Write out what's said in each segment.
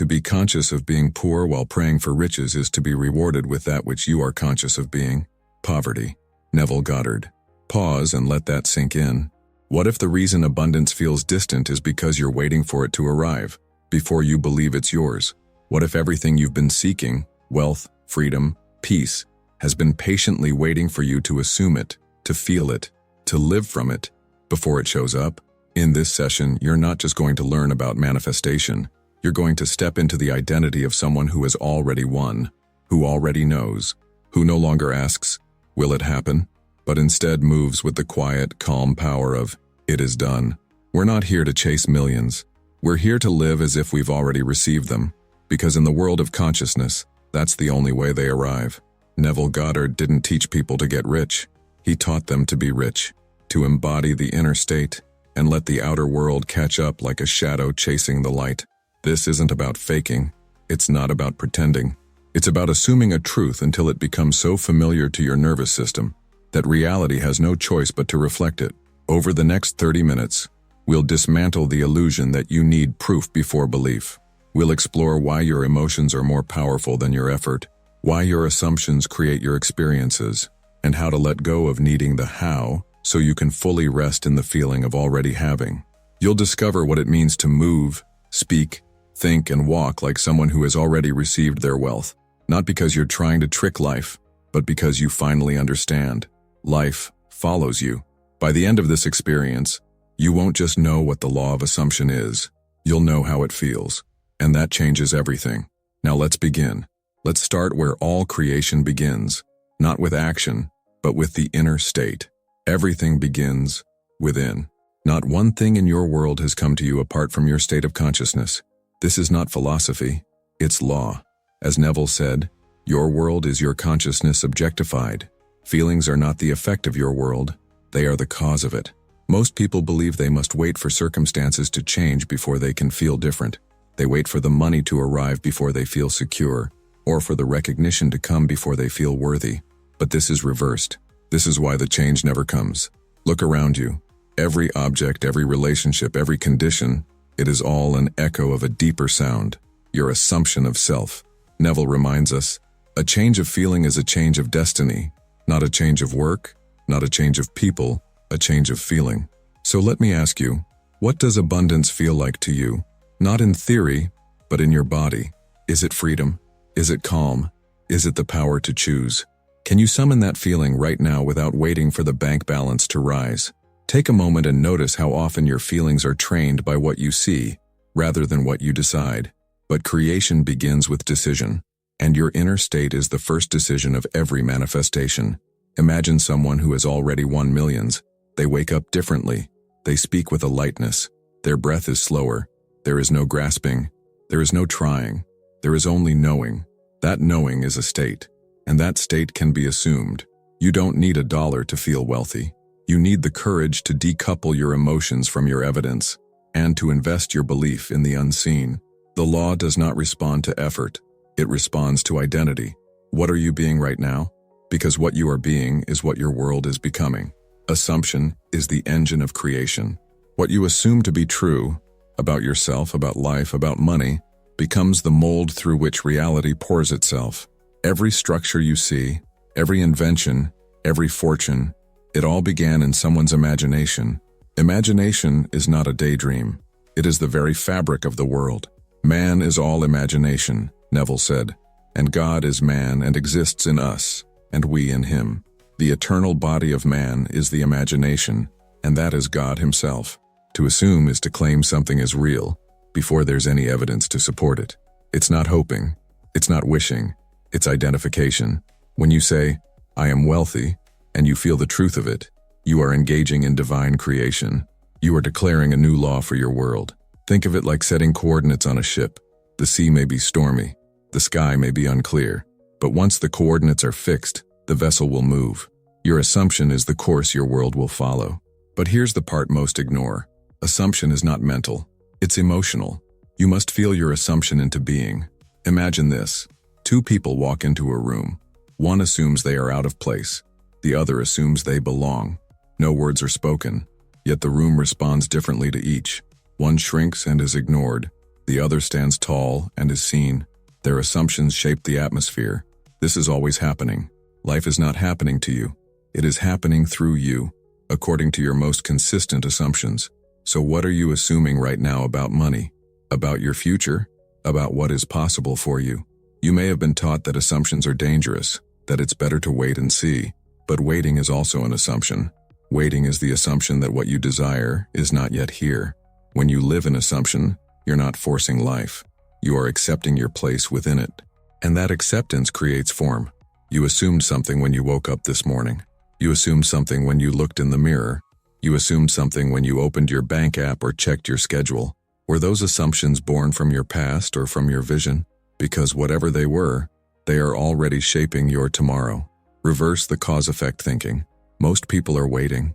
To be conscious of being poor while praying for riches is to be rewarded with that which you are conscious of being, poverty. Neville Goddard. Pause and let that sink in. What if the reason abundance feels distant is because you're waiting for it to arrive, before you believe it's yours? What if everything you've been seeking, wealth, freedom, peace, has been patiently waiting for you to assume it, to feel it, to live from it, before it shows up? In this session, you're not just going to learn about manifestation. You're going to step into the identity of someone who has already won, who already knows, who no longer asks, "Will it happen?" but instead moves with the quiet, calm power of, "It is done." We're not here to chase millions. We're here to live as if we've already received them, because in the world of consciousness, that's the only way they arrive. Neville Goddard didn't teach people to get rich. He taught them to be rich, to embody the inner state, and let the outer world catch up like a shadow chasing the light. This isn't about faking. It's not about pretending. It's about assuming a truth until it becomes so familiar to your nervous system that reality has no choice but to reflect it. Over the next 30 minutes, we'll dismantle the illusion that you need proof before belief. We'll explore why your emotions are more powerful than your effort, why your assumptions create your experiences, and how to let go of needing the how so you can fully rest in the feeling of already having. You'll discover what it means to move, speak, think, and walk like someone who has already received their wealth, not because you're trying to trick life, but because you finally understand. Life follows you. By the end of this experience, you won't just know what the law of assumption is, you'll know how it feels, and that changes everything. Now let's begin. Let's start where all creation begins, not with action, but with the inner state. Everything begins within. Not one thing in your world has come to you apart from your state of consciousness. This is not philosophy, it's law. As Neville said, your world is your consciousness objectified. Feelings are not the effect of your world, they are the cause of it. Most people believe they must wait for circumstances to change before they can feel different. They wait for the money to arrive before they feel secure, or for the recognition to come before they feel worthy. But this is reversed. This is why the change never comes. Look around you. Every object, every relationship, every condition, it is all an echo of a deeper sound, your assumption of self. Neville reminds us, a change of feeling is a change of destiny, not a change of work, not a change of people, a change of feeling. So let me ask you, what does abundance feel like to you? Not in theory, but in your body. Is it freedom? Is it calm? Is it the power to choose? Can you summon that feeling right now without waiting for the bank balance to rise? Take a moment and notice how often your feelings are trained by what you see, rather than what you decide. But creation begins with decision, and your inner state is the first decision of every manifestation. Imagine someone who has already won millions. They wake up differently. They speak with a lightness. Their breath is slower. There is no grasping. There is no trying. There is only knowing. That knowing is a state, and that state can be assumed. You don't need $1 to feel wealthy. You need the courage to decouple your emotions from your evidence, and to invest your belief in the unseen. The law does not respond to effort. It responds to identity. What are you being right now? Because what you are being is what your world is becoming. Assumption is the engine of creation. What you assume to be true about yourself, about life, about money, becomes the mold through which reality pours itself. Every structure you see, every invention, every fortune, it all began in someone's imagination. Imagination is not a daydream. It is the very fabric of the world. Man is all imagination, Neville said, and God is man and exists in us, and we in him. The eternal body of man is the imagination, and that is God himself. To assume is to claim something is real, before there's any evidence to support it. It's not hoping. It's not wishing. It's identification. When you say, "I am wealthy," and you feel the truth of it, you are engaging in divine creation. You are declaring a new law for your world. Think of it like setting coordinates on a ship. The sea may be stormy. The sky may be unclear. But once the coordinates are fixed, the vessel will move. Your assumption is the course your world will follow. But here's the part most ignore. Assumption is not mental. It's emotional. You must feel your assumption into being. Imagine this. Two people walk into a room. One assumes they are out of place. The other assumes they belong. No words are spoken, yet the room responds differently to each. One shrinks and is ignored. The other stands tall and is seen. Their assumptions shape the atmosphere. This is always happening. Life is not happening to you. It is happening through you, according to your most consistent assumptions. So what are you assuming right now about money? About your future? About what is possible for you? You may have been taught that assumptions are dangerous, that it's better to wait and see. But waiting is also an assumption. Waiting is the assumption that what you desire is not yet here. When you live in assumption, you're not forcing life. You are accepting your place within it. And that acceptance creates form. You assumed something when you woke up this morning. You assumed something when you looked in the mirror. You assumed something when you opened your bank app or checked your schedule. Were those assumptions born from your past or from your vision? Because whatever they were, they are already shaping your tomorrow. Reverse the cause-effect thinking. Most people are waiting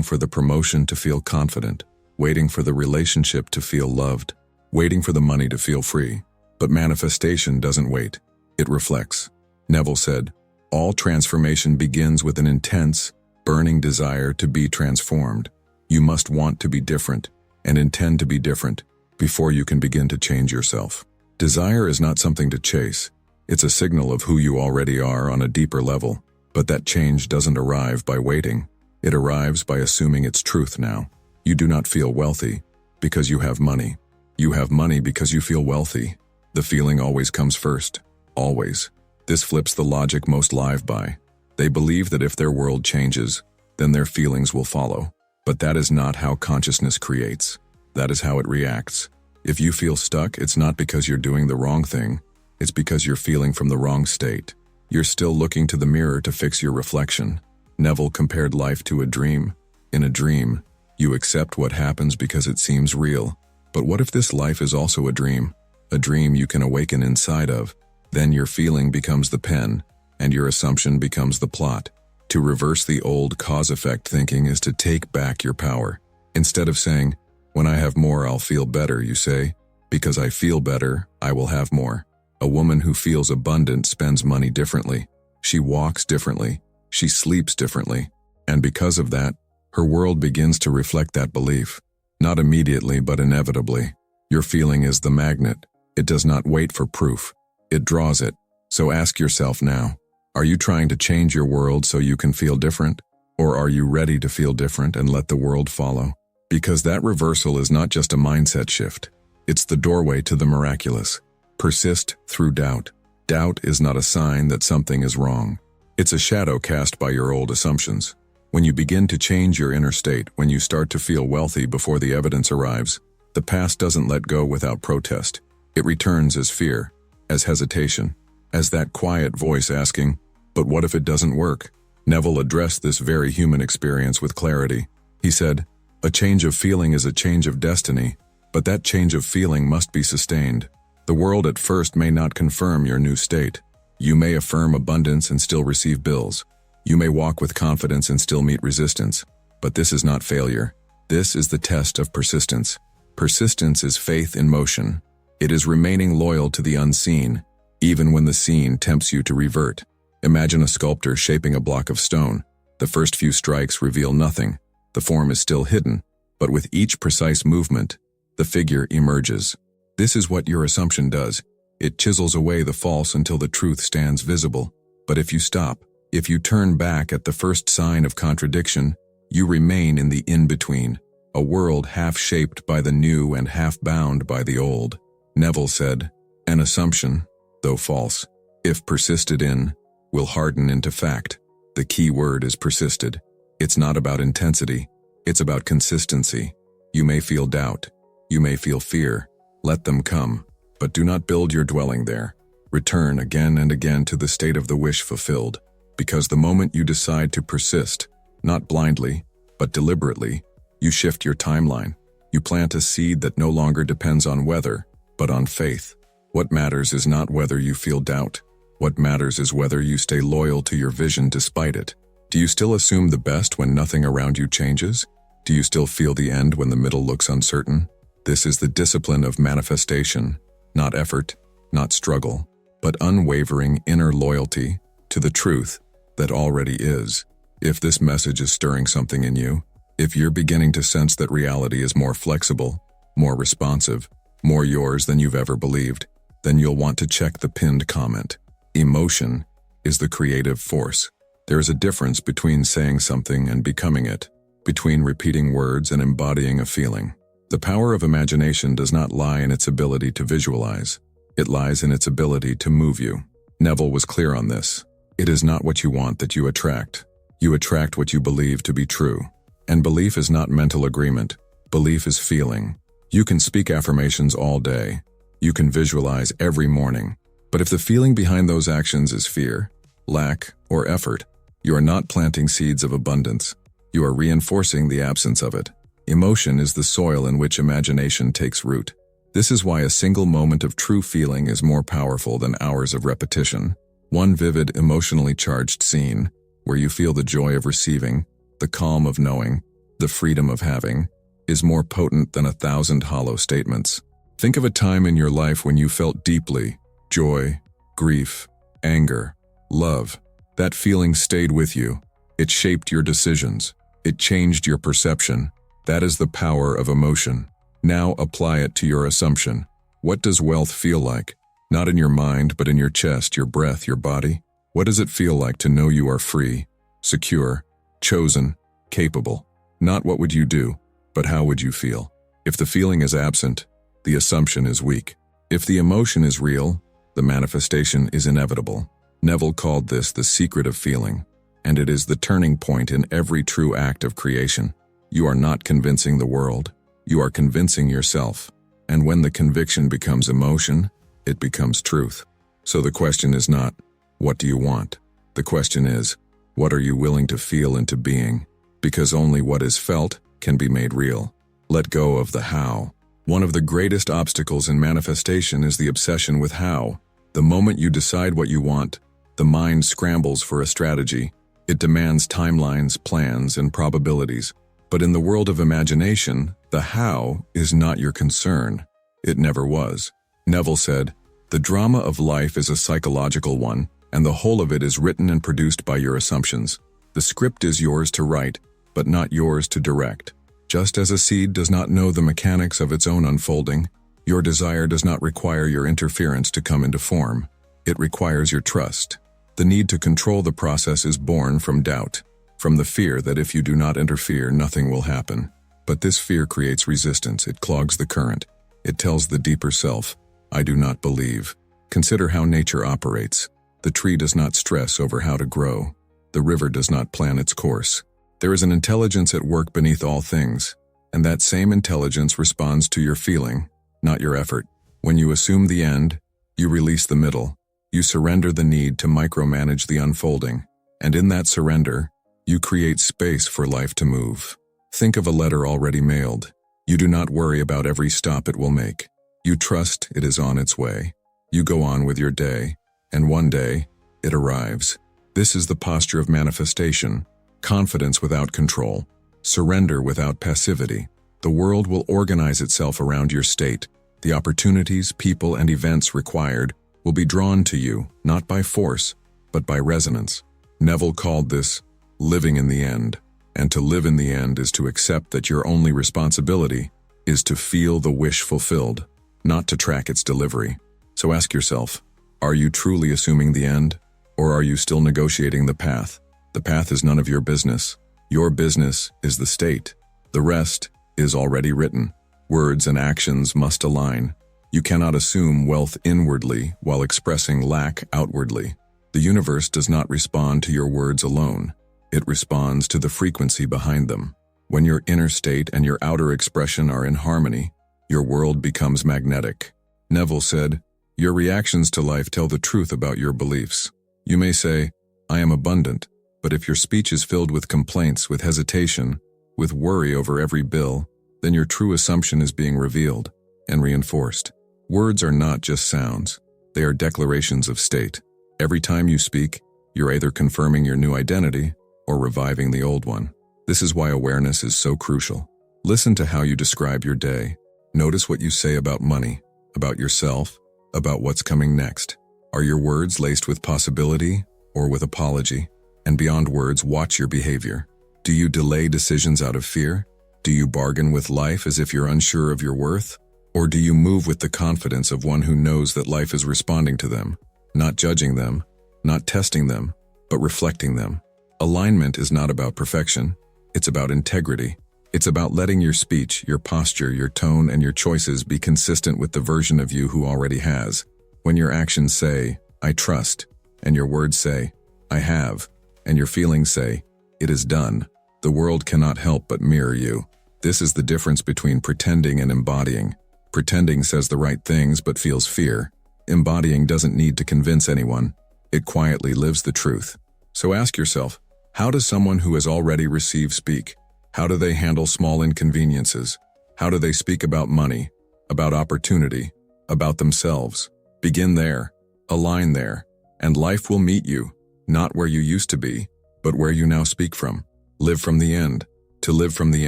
for the promotion to feel confident, waiting for the relationship to feel loved, waiting for the money to feel free. But manifestation doesn't wait. It reflects. Neville said, "All transformation begins with an intense, burning desire to be transformed. You must want to be different and intend to be different before you can begin to change yourself." Desire is not something to chase. It's a signal of who you already are on a deeper level. But that change doesn't arrive by waiting. It arrives by assuming its truth now. You do not feel wealthy because you have money. You have money because you feel wealthy. The feeling always comes first. Always. This flips the logic most live by. They believe that if their world changes, then their feelings will follow. But that is not how consciousness creates. That is how it reacts. If you feel stuck, it's not because you're doing the wrong thing. It's because you're feeling from the wrong state. You're still looking to the mirror to fix your reflection. Neville compared life to a dream. In a dream, you accept what happens because it seems real. But what if this life is also a dream? A dream you can awaken inside of. Then your feeling becomes the pen, and your assumption becomes the plot. To reverse the old cause-effect thinking is to take back your power. Instead of saying, "When I have more, I'll feel better," you say, "Because I feel better, I will have more." A woman who feels abundant spends money differently. She walks differently. She sleeps differently. And because of that, her world begins to reflect that belief. Not immediately, but inevitably. Your feeling is the magnet. It does not wait for proof. It draws it. So ask yourself now, are you trying to change your world so you can feel different? Or are you ready to feel different and let the world follow? Because that reversal is not just a mindset shift. It's the doorway to the miraculous. Persist through doubt. Doubt is not a sign that something is wrong. It's a shadow cast by your old assumptions. When you begin to change your inner state, when you start to feel wealthy before the evidence arrives, the past doesn't let go without protest. It returns as fear, as hesitation, as that quiet voice asking, "But what if it doesn't work?" Neville addressed this very human experience with clarity. He said, "A change of feeling is a change of destiny, but that change of feeling must be sustained. The world at first may not confirm your new state. You may affirm abundance and still receive bills. You may walk with confidence and still meet resistance. But this is not failure. This is the test of persistence. Persistence is faith in motion. It is remaining loyal to the unseen, even when the seen tempts you to revert. Imagine a sculptor shaping a block of stone. The first few strikes reveal nothing. The form is still hidden, but with each precise movement, the figure emerges. This is what your assumption does. It chisels away the false until the truth stands visible. But if you stop, if you turn back at the first sign of contradiction, you remain in the in-between, a world half-shaped by the new and half-bound by the old. Neville said, "An assumption, though false, if persisted in, will harden into fact." The key word is persisted. It's not about intensity. It's about consistency. You may feel doubt. You may feel fear. Let them come, but do not build your dwelling there. Return again and again to the state of the wish fulfilled, because the moment you decide to persist, not blindly, but deliberately, you shift your timeline. You plant a seed that no longer depends on weather, but on faith. What matters is not whether you feel doubt. What matters is whether you stay loyal to your vision despite it. Do you still assume the best when nothing around you changes? Do you still feel the end when the middle looks uncertain? This is the discipline of manifestation, not effort, not struggle, but unwavering inner loyalty to the truth that already is. If this message is stirring something in you, if you're beginning to sense that reality is more flexible, more responsive, more yours than you've ever believed, then you'll want to check the pinned comment. Emotion is the creative force. There is a difference between saying something and becoming it, between repeating words and embodying a feeling. The power of imagination does not lie in its ability to visualize. It lies in its ability to move you. Neville was clear on this. It is not what you want that you attract. You attract what you believe to be true. And belief is not mental agreement. Belief is feeling. You can speak affirmations all day. You can visualize every morning. But if the feeling behind those actions is fear, lack, or effort, you are not planting seeds of abundance. You are reinforcing the absence of it. Emotion is the soil in which imagination takes root. This is why a single moment of true feeling is more powerful than hours of repetition. One vivid, emotionally charged scene, where you feel the joy of receiving, the calm of knowing, the freedom of having, is more potent than 1,000 hollow statements. Think of a time in your life when you felt deeply joy, grief, anger, love. That feeling stayed with you. It shaped your decisions. It changed your perception. That is the power of emotion. Now apply it to your assumption. What does wealth feel like? Not in your mind, but in your chest, your breath, your body. What does it feel like to know you are free, secure, chosen, capable? Not what would you do, but how would you feel? If the feeling is absent, the assumption is weak. If the emotion is real, the manifestation is inevitable. Neville called this the secret of feeling, and it is the turning point in every true act of creation. You are not convincing the world. You are convincing yourself. And when the conviction becomes emotion, it becomes truth. So the question is not, what do you want? The question is, what are you willing to feel into being? Because only what is felt can be made real. Let go of the how. One of the greatest obstacles in manifestation is the obsession with how. The moment you decide what you want, the mind scrambles for a strategy. It demands timelines, plans, and probabilities. But in the world of imagination, the how is not your concern. It never was. Neville said, "The drama of life is a psychological one, and the whole of it is written and produced by your assumptions. The script is yours to write, but not yours to direct. Just as a seed does not know the mechanics of its own unfolding, your desire does not require your interference to come into form. It requires your trust. The need to control the process is born from doubt, from the fear that if you do not interfere, nothing will happen. But this fear creates resistance. It clogs the current. It tells the deeper self, I do not believe. Consider how nature operates. The tree does not stress over how to grow. The river does not plan its course. There is an intelligence at work beneath all things, and that same intelligence responds to your feeling, not your effort. When you assume the end, you release the middle. You surrender the need to micromanage the unfolding, and in that surrender, you create space for life to move. Think of a letter already mailed. You do not worry about every stop it will make. You trust it is on its way. You go on with your day, and one day, it arrives. This is the posture of manifestation. Confidence without control. Surrender without passivity. The world will organize itself around your state. The opportunities, people, and events required will be drawn to you, not by force, but by resonance. Neville called this living in the end. And to live in the end is to accept that your only responsibility is to feel the wish fulfilled, not to track its delivery. So ask yourself, are you truly assuming the end, or are you still negotiating the path? The path is none of your business. Your business is the state. The rest is already written. Words and actions must align. You cannot assume wealth inwardly while expressing lack outwardly. The universe does not respond to your words alone. It responds to the frequency behind them. When your inner state and your outer expression are in harmony, your world becomes magnetic. Neville said, your reactions to life tell the truth about your beliefs. You may say, I am abundant, but if your speech is filled with complaints, with hesitation, with worry over every bill, then your true assumption is being revealed and reinforced. Words are not just sounds. They are declarations of state. Every time you speak, you're either confirming your new identity or reviving the old one. This is why awareness is so crucial. Listen to how you describe your day. Notice what you say about money, about yourself, about what's coming next. Are your words laced with possibility or with apology? And beyond words, watch your behavior. Do you delay decisions out of fear? Do you bargain with life as if you're unsure of your worth? Or do you move with the confidence of one who knows that life is responding to them, not judging them, not testing them, but reflecting them? Alignment is not about perfection. It's about integrity. It's about letting your speech, your posture, your tone, and your choices be consistent with the version of you who already has. When your actions say, "I trust," and your words say, "I have," and your feelings say, "It is done," the world cannot help but mirror you. This is the difference between pretending and embodying. Pretending says the right things but feels fear. Embodying doesn't need to convince anyone. It quietly lives the truth. So ask yourself, how does someone who has already received speak? How do they handle small inconveniences? How do they speak about money, about opportunity, about themselves? Begin there, align there, and life will meet you, not where you used to be, but where you now speak from. Live from the end. To live from the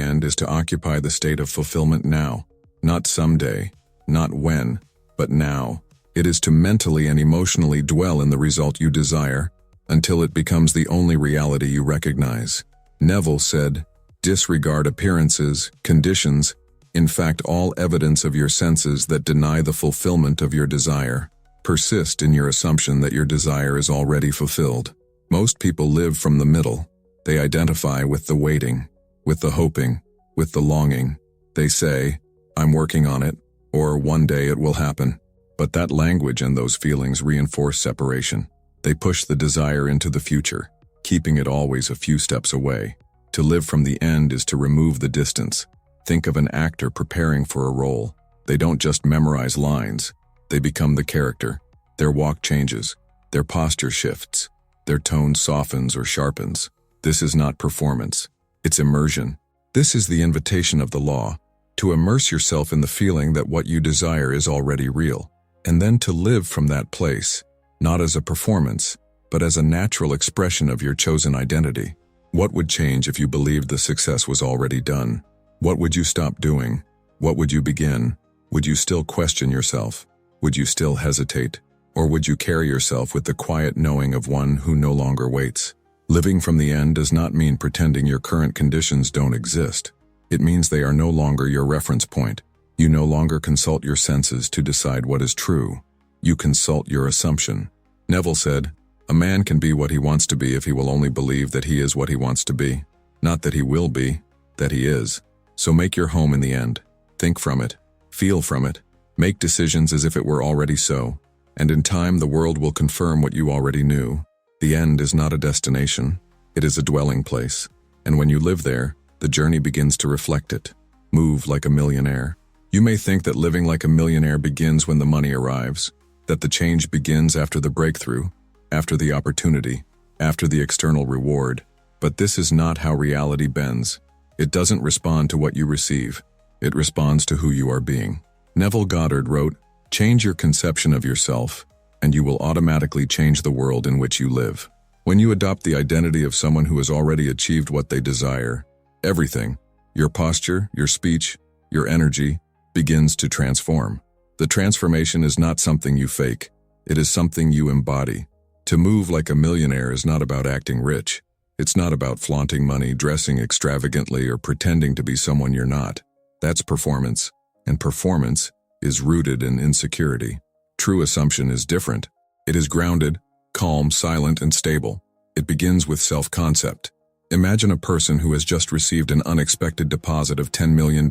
end is to occupy the state of fulfillment now. Not someday, not when, but now. It is to mentally and emotionally dwell in the result you desire until it becomes the only reality you recognize. Neville said, "Disregard appearances, conditions, in fact all evidence of your senses that deny the fulfillment of your desire. Persist in your assumption that your desire is already fulfilled." Most people live from the middle. They identify with the waiting, with the hoping, with the longing. They say, "I'm working on it," or "one day it will happen." But that language and those feelings reinforce separation. They push the desire into the future, keeping it always a few steps away. To live from the end is to remove the distance. Think of an actor preparing for a role. They don't just memorize lines. They become the character. Their walk changes. Their posture shifts. Their tone softens or sharpens. This is not performance. It's immersion. This is the invitation of the law, to immerse yourself in the feeling that what you desire is already real, and then to live from that place, not as a performance, but as a natural expression of your chosen identity. What would change if you believed the success was already done? What would you stop doing? What would you begin? Would you still question yourself? Would you still hesitate? Or would you carry yourself with the quiet knowing of one who no longer waits? Living from the end does not mean pretending your current conditions don't exist. It means they are no longer your reference point. You no longer consult your senses to decide what is true. You consult your assumption. Neville said, "A man can be what he wants to be if he will only believe that he is what he wants to be. Not that he will be, that he is." So make your home in the end. Think from it. Feel from it. Make decisions as if it were already so. And in time the world will confirm what you already knew. The end is not a destination. It is a dwelling place. And when you live there, the journey begins to reflect it. Move like a millionaire. You may think that living like a millionaire begins when the money arrives, that the change begins after the breakthrough, after the opportunity, after the external reward. But this is not how reality bends. It doesn't respond to what you receive. It responds to who you are being. Neville Goddard wrote, "Change your conception of yourself, and you will automatically change the world in which you live." When you adopt the identity of someone who has already achieved what they desire, everything, your posture, your speech, your energy, begins to transform. The transformation is not something you fake. It is something you embody. To move like a millionaire is not about acting rich. It's not about flaunting money, dressing extravagantly, or pretending to be someone you're not. That's performance, and performance is rooted in insecurity. True assumption is different. It is grounded, calm, silent, and stable. It begins with self-concept. Imagine a person who has just received an unexpected deposit of $10 million.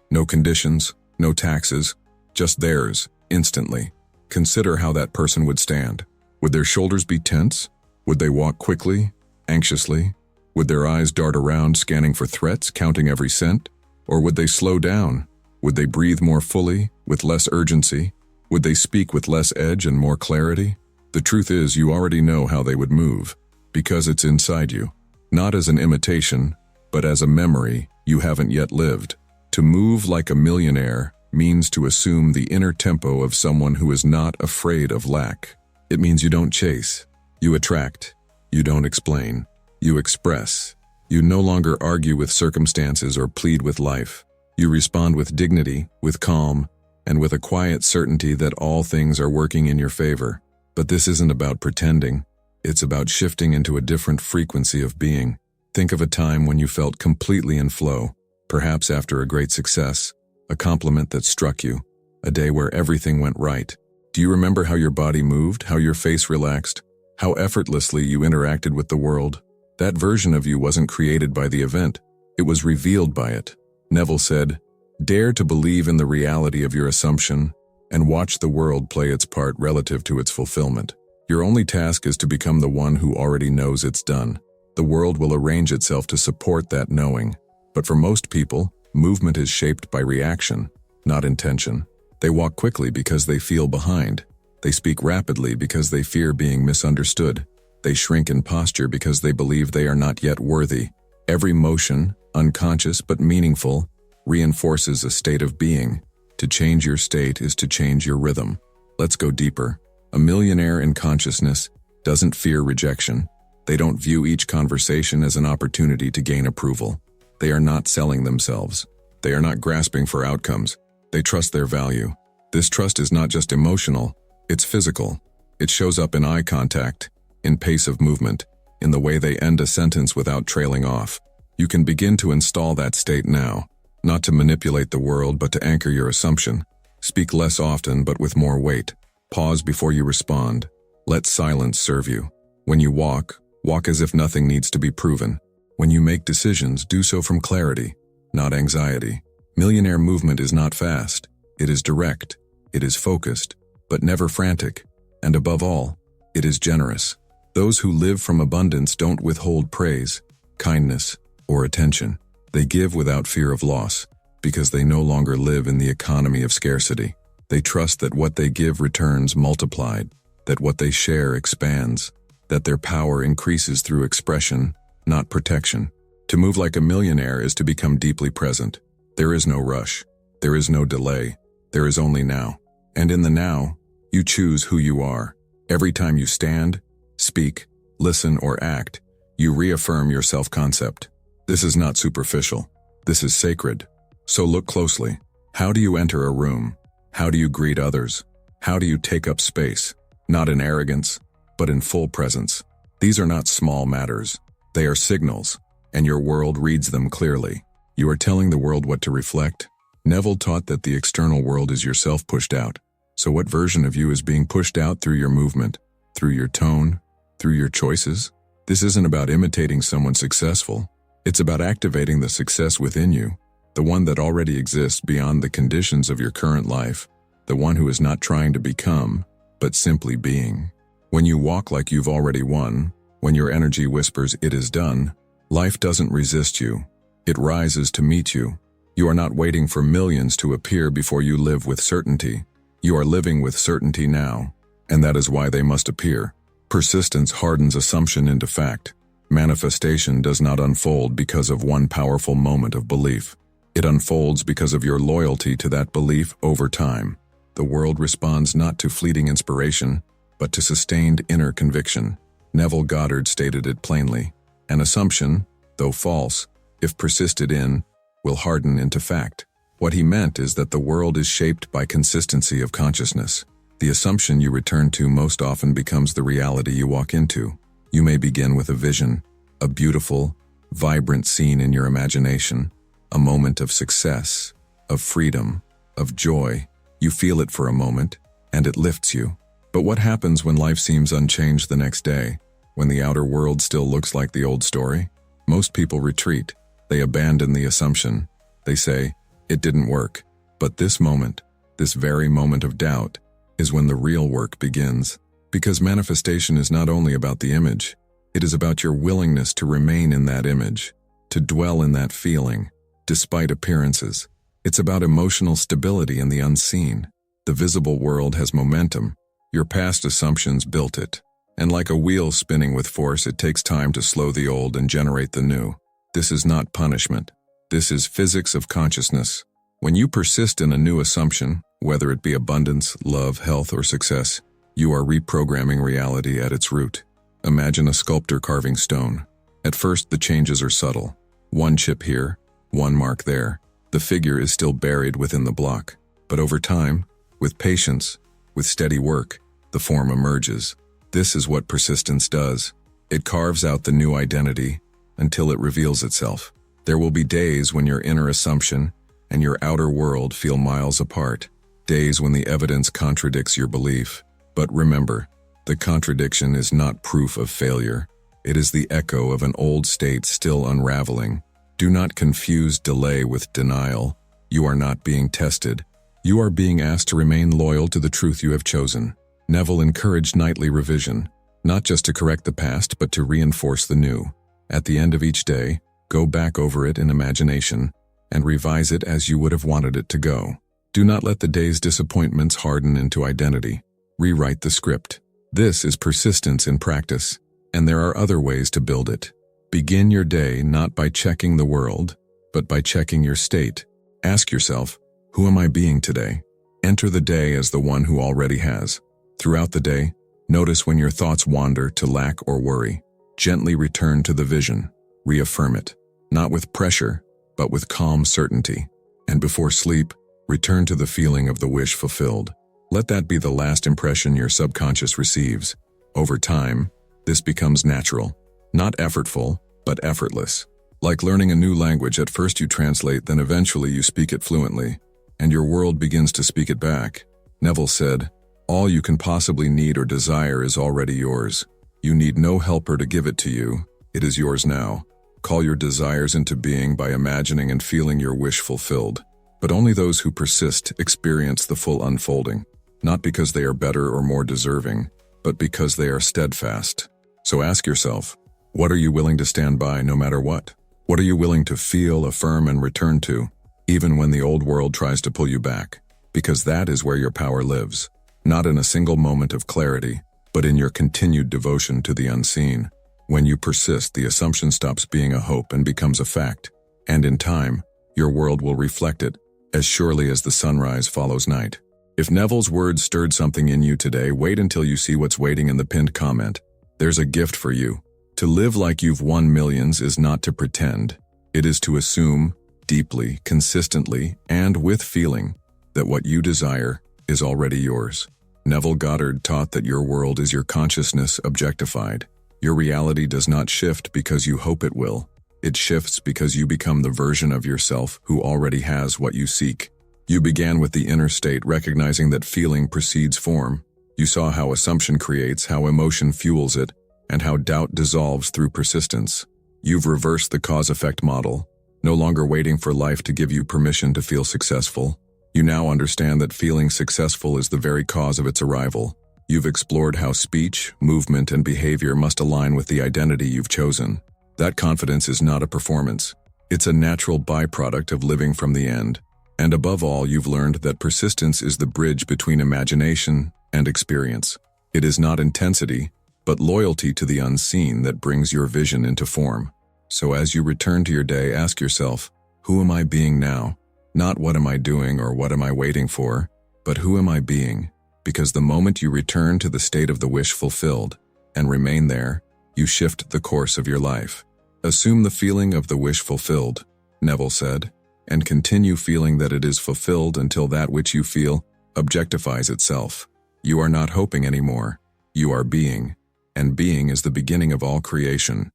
No conditions, no taxes, just theirs, instantly. Consider how that person would stand. Would their shoulders be tense? Would they walk quickly, anxiously? Would their eyes dart around, scanning for threats, counting every cent? Or would they slow down? Would they breathe more fully, with less urgency? Would they speak with less edge and more clarity? The truth is, you already know how they would move, because it's inside you. Not as an imitation, but as a memory you haven't yet lived. To move like a millionaire means to assume the inner tempo of someone who is not afraid of lack. It means you don't chase, you attract. You don't explain, you express. You no longer argue with circumstances or plead with life. You respond with dignity, with calm, and with a quiet certainty that all things are working in your favor. But this isn't about pretending. It's about shifting into a different frequency of being. Think of a time when you felt completely in flow, perhaps after a great success, a compliment that struck you, a day where everything went right. Do you remember how your body moved, how your face relaxed, how effortlessly you interacted with the world? That version of you wasn't created by the event, it was revealed by it. Neville said, "Dare to believe in the reality of your assumption and watch the world play its part relative to its fulfillment. Your only task is to become the one who already knows it's done. The world will arrange itself to support that knowing. But for most people, movement is shaped by reaction, not intention. They walk quickly because they feel behind. They speak rapidly because they fear being misunderstood. They shrink in posture because they believe they are not yet worthy. Every motion, unconscious but meaningful, reinforces a state of being. To change your state is to change your rhythm." Let's go deeper. A millionaire in consciousness doesn't fear rejection. They don't view each conversation as an opportunity to gain approval. They are not selling themselves. They are not grasping for outcomes. They trust their value. This trust is not just emotional, it's physical. It shows up in eye contact, in pace of movement, in the way they end a sentence without trailing off. You can begin to install that state now, not to manipulate the world but to anchor your assumption. Speak less often but with more weight. Pause before you respond. Let silence serve you. When you walk, walk as if nothing needs to be proven. When you make decisions, do so from clarity, not anxiety. Millionaire movement is not fast. It is direct. It is focused, but never frantic. And above all, it is generous. Those who live from abundance don't withhold praise, kindness, or attention. They give without fear of loss, because they no longer live in the economy of scarcity. They trust that what they give returns multiplied, that what they share expands, that their power increases through expression, not protection. To move like a millionaire is to become deeply present. There is no rush. There is no delay. There is only now. And in the now, you choose who you are. Every time you stand, speak, listen, or act, you reaffirm your self-concept. This is not superficial. This is sacred. So look closely. How do you enter a room? How do you greet others? How do you take up space? Not in arrogance, but in full presence. These are not small matters. They are signals, and your world reads them clearly. You are telling the world what to reflect. Neville taught that the external world is yourself pushed out. So what version of you is being pushed out through your movement, through your tone, through your choices? This isn't about imitating someone successful. It's about activating the success within you, the one that already exists beyond the conditions of your current life, the one who is not trying to become, but simply being. When you walk like you've already won, when your energy whispers it is done, life doesn't resist you. It rises to meet you. You are not waiting for millions to appear before you live with certainty. You are living with certainty now, and that is why they must appear. Persistence hardens assumption into fact. Manifestation does not unfold because of one powerful moment of belief. It unfolds because of your loyalty to that belief over time. The world responds not to fleeting inspiration, but to sustained inner conviction. Neville Goddard stated it plainly. An assumption, though false, if persisted in, will harden into fact. What he meant is that the world is shaped by consistency of consciousness. The assumption you return to most often becomes the reality you walk into. You may begin with a vision, a beautiful, vibrant scene in your imagination, a moment of success, of freedom, of joy. You feel it for a moment, and it lifts you. But what happens when life seems unchanged the next day, when the outer world still looks like the old story? Most people retreat. They abandon the assumption. They say, it didn't work. But this moment, this very moment of doubt, is when the real work begins. Because manifestation is not only about the image, it is about your willingness to remain in that image, to dwell in that feeling, despite appearances. It's about emotional stability in the unseen. The visible world has momentum. Your past assumptions built it. And like a wheel spinning with force, it takes time to slow the old and generate the new. This is not punishment. This is physics of consciousness. When you persist in a new assumption, whether it be abundance, love, health, or success, you are reprogramming reality at its root. Imagine a sculptor carving stone. At first, the changes are subtle. One chip here, one mark there. The figure is still buried within the block. But over time, with patience, with steady work, the form emerges. This is what persistence does. It carves out the new identity until it reveals itself. There will be days when your inner assumption, and your outer world feel miles apart. Days when the evidence contradicts your belief. But remember, the contradiction is not proof of failure. It is the echo of an old state still unraveling. Do not confuse delay with denial. You are not being tested. You are being asked to remain loyal to the truth you have chosen. Neville encouraged nightly revision, not just to correct the past, but to reinforce the new. At the end of each day, go back over it in imagination and revise it as you would have wanted it to go. Do not let the day's disappointments harden into identity. Rewrite the script. This is persistence in practice, and there are other ways to build it. Begin your day not by checking the world, but by checking your state. Ask yourself, who am I being today? Enter the day as the one who already has. Throughout the day, notice when your thoughts wander to lack or worry. Gently return to the vision. Reaffirm it, not with pressure, but with calm certainty. And before sleep, return to the feeling of the wish fulfilled. Let that be the last impression your subconscious receives. Over time, this becomes natural, not effortful, but effortless. Like learning a new language, at first you translate, then eventually you speak it fluently, and your world begins to speak it back. Neville said, "All you can possibly need or desire is already yours. You need no helper to give it to you. It is yours now." Call your desires into being by imagining and feeling your wish fulfilled. But only those who persist experience the full unfolding, not because they are better or more deserving, but because they are steadfast. So ask yourself, what are you willing to stand by no matter what? What are you willing to feel, affirm, and return to, even when the old world tries to pull you back? Because that is where your power lives, not in a single moment of clarity, but in your continued devotion to the unseen. When you persist, the assumption stops being a hope and becomes a fact, and in time, your world will reflect it, as surely as the sunrise follows night. If Neville's words stirred something in you today, wait until you see what's waiting in the pinned comment. There's a gift for you. To live like you've won millions is not to pretend. It is to assume, deeply, consistently, and with feeling, that what you desire is already yours. Neville Goddard taught that your world is your consciousness objectified. Your reality does not shift because you hope it will. It shifts because you become the version of yourself who already has what you seek. You began with the inner state, recognizing that feeling precedes form. You saw how assumption creates, how emotion fuels it, and how doubt dissolves through persistence. You've reversed the cause-effect model, no longer waiting for life to give you permission to feel successful. You now understand that feeling successful is the very cause of its arrival. You've explored how speech, movement, and behavior must align with the identity you've chosen. That confidence is not a performance. It's a natural byproduct of living from the end. And above all, you've learned that persistence is the bridge between imagination and experience. It is not intensity, but loyalty to the unseen that brings your vision into form. So as you return to your day, ask yourself, who am I being now? Not what am I doing or what am I waiting for, but who am I being? Because the moment you return to the state of the wish fulfilled and remain there, you shift the course of your life. Assume the feeling of the wish fulfilled, Neville said, and continue feeling that it is fulfilled until that which you feel objectifies itself. You are not hoping anymore. You are being, and being is the beginning of all creation.